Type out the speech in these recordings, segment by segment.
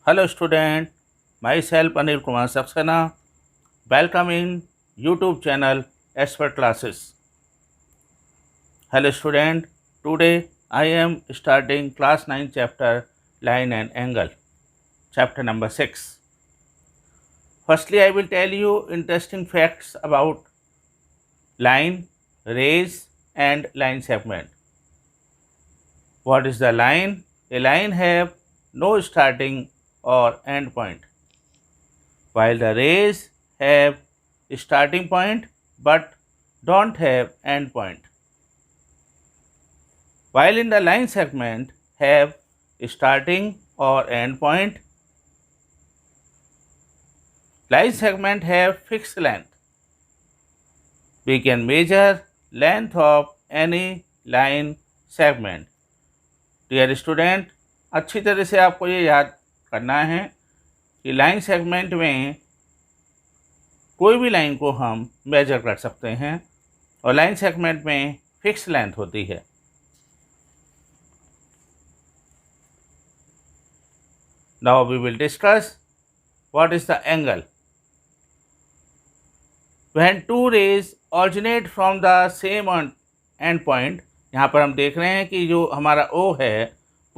Hello student, myself Anil Kumar Saxena. Welcome in YouTube channel Expert Classes. Hello student, today I am starting class 9 chapter Line and Angle, chapter number 6. Firstly, I will tell you interesting facts about line, rays and line segment. What is the line? A line have no starting or end point, while the rays have starting point but don't have end point. While in the line segment have starting or end point, line segment have fixed length. We can measure length of any line segment. Dear student, अच्छी तरह से आपको ये याद करना है कि line segment में कोई भी लाइन को हम मेजर कर सकते हैं और लाइन सेगमेंट में फिक्स लेंथ होती है. Now we will discuss what is the angle. When two rays originate from the same end point, यहाँ पर हम देख रहे हैं कि जो हमारा O है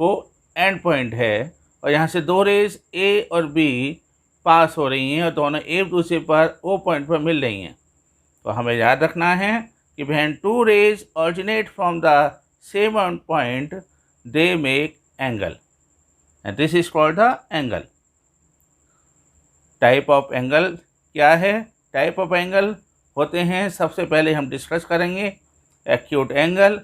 वो एंड पॉइंट है और यहाँ से दो रेज A और B पास हो रही हैं और दोनों एक दूसरे पर O पॉइंट पर मिल रही हैं. तो हमें याद रखना है कि when two rays originate from the same end point, they make angle. And this is called the angle. Type of angle क्या है? टाइप ऑफ एंगल होते हैं, सबसे पहले हम डिस्कस करेंगे acute angle.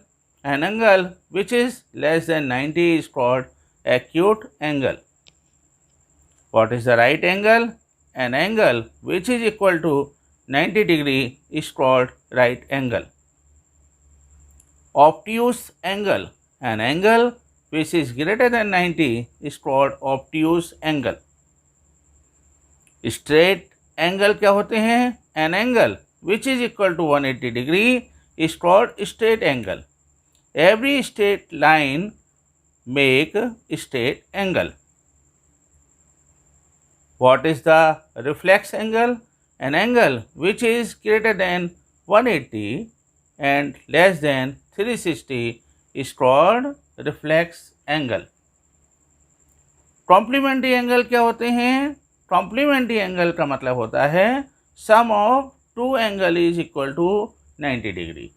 An angle which is less than 90 is called acute angle. What is the right angle? An angle which is equal to 90 degree is called right angle. Obtuse angle, an angle which is greater than 90 is called obtuse angle. Straight angle क्या होते हैं? An angle which is equal to 180 degree is called straight angle. Every straight line make straight angle. What is the reflex angle? An angle which is greater than 180 and less than 360 is called reflex angle. Complementary angle क्या होते हैं? Complementary angle का मतलब होता है sum of two angle is equal to 90 degree.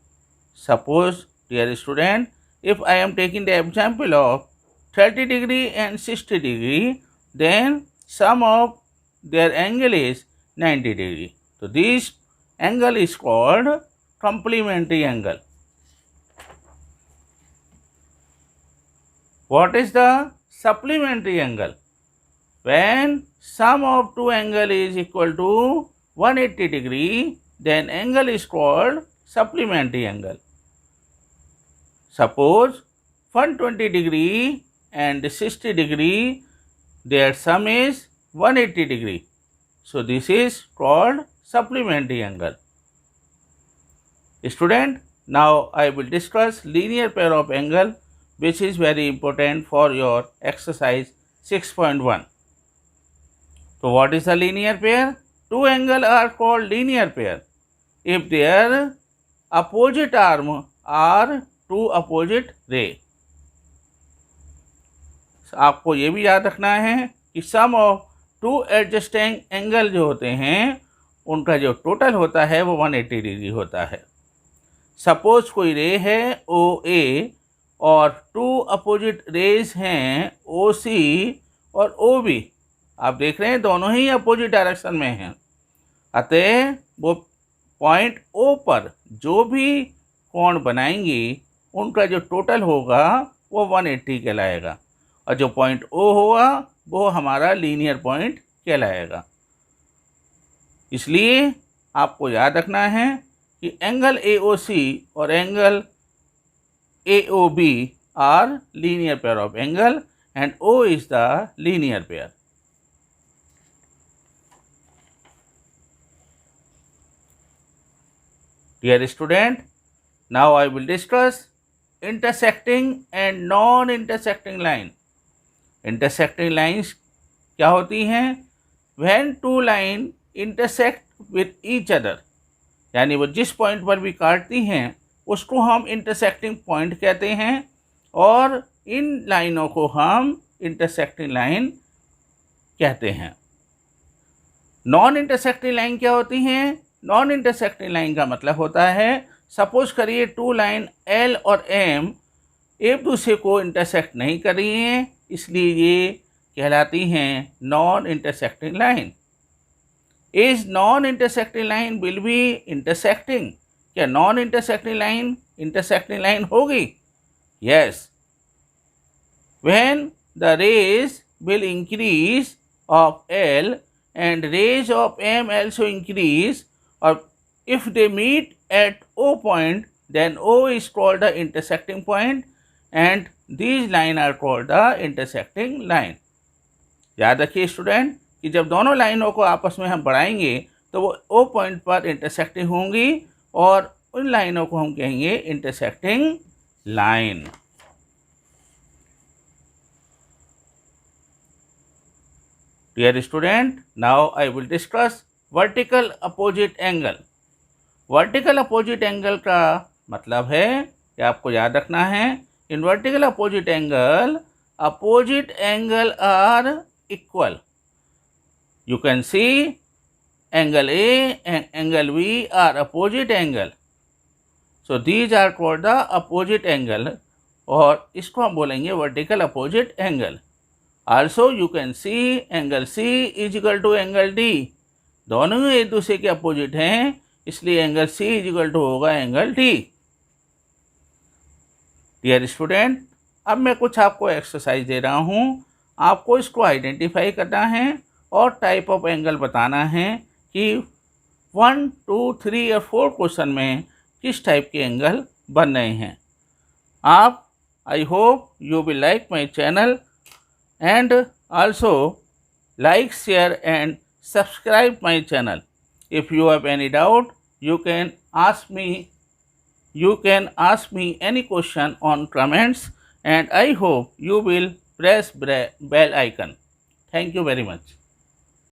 Suppose dear student, if I am taking the example of 30 degree and 60 degree, then sum of their angle is 90 degree. तो this angle is called complementary angle. What is the supplementary angle? When sum of two angle is equal to 180 degree, then angle is called supplementary angle. Suppose 120 degree and 60 degree, their sum is 180 degree. So this is called supplementary angle. Student, now I will discuss linear pair of angle, which is very important for your exercise 6.1. So what is a linear pair? Two angles are called linear pair if their opposite arm are two opposite ray. आपको ये भी याद रखना है कि सम of to adjusting angle जो होते हैं उनका जो टोटल होता है वो 180 डिग्री होता है. सपोज कोई रे है OA और टू अपोजिट रेज हैं OC और OB. आप देख रहे हैं दोनों ही अपोजिट डायरेक्शन में हैं, अतः वो पॉइंट O पर जो भी कोण बनाएंगी उनका जो टोटल होगा वो 180 कहलाएगा और जो पॉइंट O होगा वो हमारा लीनियर पॉइंट कहलाएगा. इसलिए आपको याद रखना है कि एंगल AOC और angle AOB are linear pair of angle and O is the linear pair. Dear student, now I will discuss intersecting and non-intersecting line. Intersecting lines क्या होती हैं? When two line intersect with each other, यानी वो जिस point पर भी काटती हैं उसको हम इंटरसेक्टिंग पॉइंट कहते हैं, और इन लाइनों को हम इंटरसेक्टिंग लाइन कहते हैं। नॉन इंटरसेक्टिंग लाइन क्या होती हैं? नॉन इंटरसेक्टिंग लाइन का मतलब होता है, सपोज करिए टू लाइन एल और एम एक दूसरे को इंटरसेक्ट नहीं कर रही हैं, इसलिए ये कहलाती हैं non intersecting line. Is non intersecting line will be intersecting, क्या नॉन इंटरसेक्टिंग लाइन होगी? Yes, when the rays will increase of L and rays of M also increase, or if they meet at O point, then O is called the intersecting point and these line are called the intersecting line. याद रखिए student कि जब दोनों लाइनों को आपस में हम बढ़ाएंगे तो वो O पॉइंट पर इंटरसेक्टिंग होंगी और उन लाइनों को हम कहेंगे intersecting line. Dear student, now I will discuss vertical opposite angle. Vertical opposite angle का मतलब है कि आपको याद रखना है, in vertical opposite angle are equal. You can see angle A and angle B are opposite angle. So these are called the opposite angle, और इसको हम बोलेंगे vertical opposite angle. Also you can see angle C is equal to angle D. दोनों ही एक दूसरे के opposite हैं, इसलिए angle C is equal to होगा एंगल D. डियर स्टूडेंट, अब मैं कुछ आपको एक्सरसाइज दे रहा हूँ, आपको इसको आइडेंटिफाई करना है और टाइप ऑफ एंगल बताना है कि 1, 2, 3 और 4 क्वेश्चन में किस टाइप के एंगल बन रहे हैं। आप, I hope you will like my channel and also like, share and subscribe my channel. If you have any doubt, you can ask me any question on comments, and I hope you will press bell icon. Thank you very much.